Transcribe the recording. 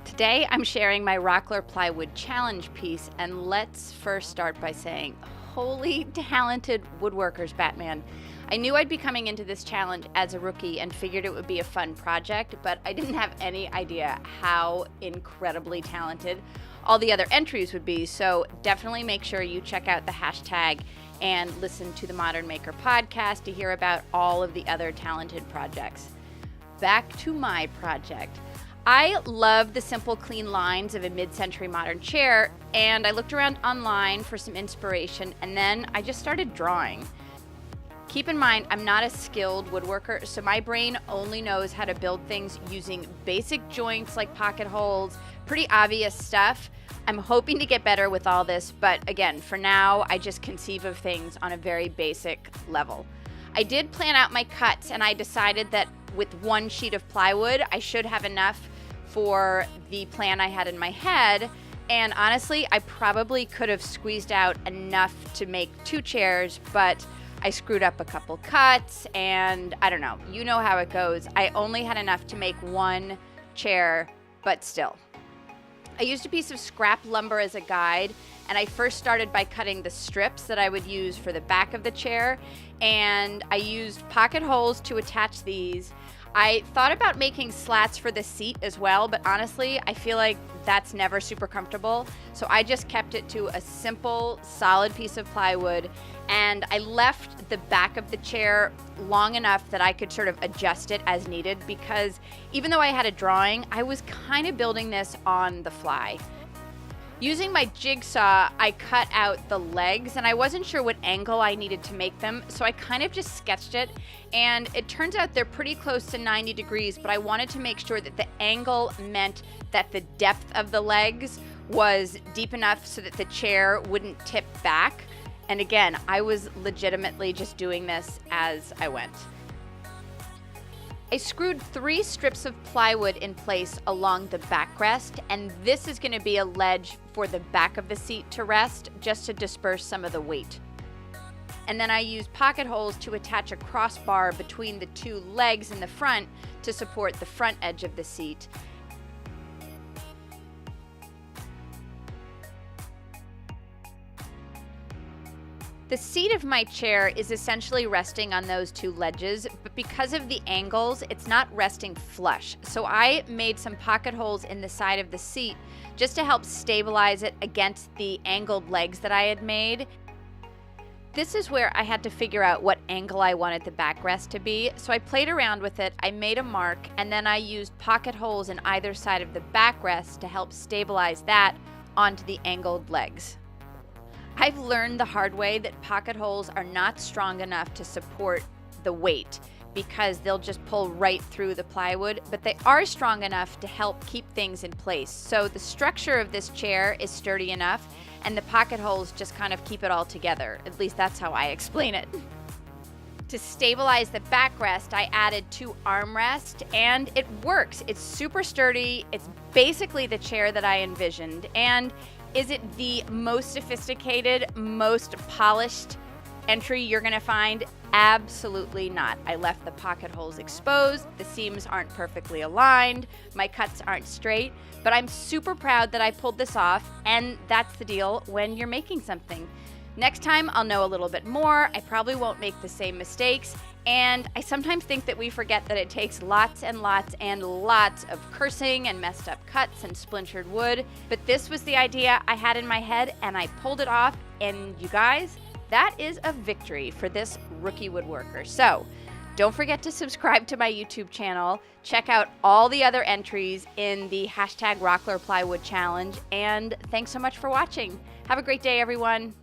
Today I'm sharing my Rockler Plywood challenge piece, and let's first start by saying, holy talented woodworkers, Batman. I knew I'd be coming into this challenge as a rookie and figured it would be a fun project, but I didn't have any idea how incredibly talented all the other entries would be, so definitely make sure you check out the hashtag and listen to the Modern Maker podcast to hear about all of the other talented projects. Back to my project. I love the simple, clean lines of a mid-century modern chair, and I looked around online for some inspiration, and then I just started drawing. Keep in mind, I'm not a skilled woodworker, so my brain only knows how to build things using basic joints like pocket holes, pretty obvious stuff. I'm hoping to get better with all this, but again, for now, I just conceive of things on a very basic level. I did plan out my cuts, and I decided that with one sheet of plywood, I should have enough for the plan I had in my head. And honestly, I probably could have squeezed out enough to make 2 chairs, but I screwed up a couple cuts, and I don't know, you know how it goes. I only had enough to make 1 chair, but still. I used a piece of scrap lumber as a guide, and I first started by cutting the strips that I would use for the back of the chair, and I used pocket holes to attach these. I thought about making slats for the seat as well, but honestly, I feel like that's never super comfortable, so I just kept it to a simple, solid piece of plywood, and I left the back of the chair long enough that I could sort of adjust it as needed, because even though I had a drawing, I was kind of building this on the fly. Using my jigsaw, I cut out the legs, and I wasn't sure what angle I needed to make them, so I kind of just sketched it, and it turns out they're pretty close to 90 degrees, but I wanted to make sure that the angle meant that the depth of the legs was deep enough so that the chair wouldn't tip back. And again, I was legitimately just doing this as I went. I screwed 3 strips of plywood in place along the backrest, and this is going to be a ledge for the back of the seat to rest, just to disperse some of the weight. And then I used pocket holes to attach a crossbar between the 2 legs in the front to support the front edge of the seat. The seat of my chair is essentially resting on those 2 ledges, but because of the angles, it's not resting flush. So I made some pocket holes in the side of the seat just to help stabilize it against the angled legs that I had made. This is where I had to figure out what angle I wanted the backrest to be, so I played around with it, I made a mark, and then I used pocket holes in either side of the backrest to help stabilize that onto the angled legs. I've learned the hard way that pocket holes are not strong enough to support the weight because they'll just pull right through the plywood, but they are strong enough to help keep things in place. So the structure of this chair is sturdy enough, and the pocket holes just kind of keep it all together. At least that's how I explain it. To stabilize the backrest, I added 2 armrests, and it works. It's super sturdy. It's basically the chair that I envisioned. And is it the most sophisticated, most polished entry you're gonna find? Absolutely not. I left the pocket holes exposed, the seams aren't perfectly aligned, my cuts aren't straight, but I'm super proud that I pulled this off, and that's the deal when you're making something. Next time, I'll know a little bit more, I probably won't make the same mistakes, and I sometimes think that we forget that it takes lots and lots and lots of cursing and messed up cuts and splintered wood, but this was the idea I had in my head, and I pulled it off, and you guys, that is a victory for this rookie woodworker. So, don't forget to subscribe to my YouTube channel, check out all the other entries in the hashtag Rockler Plywood Challenge, and thanks so much for watching. Have a great day, everyone.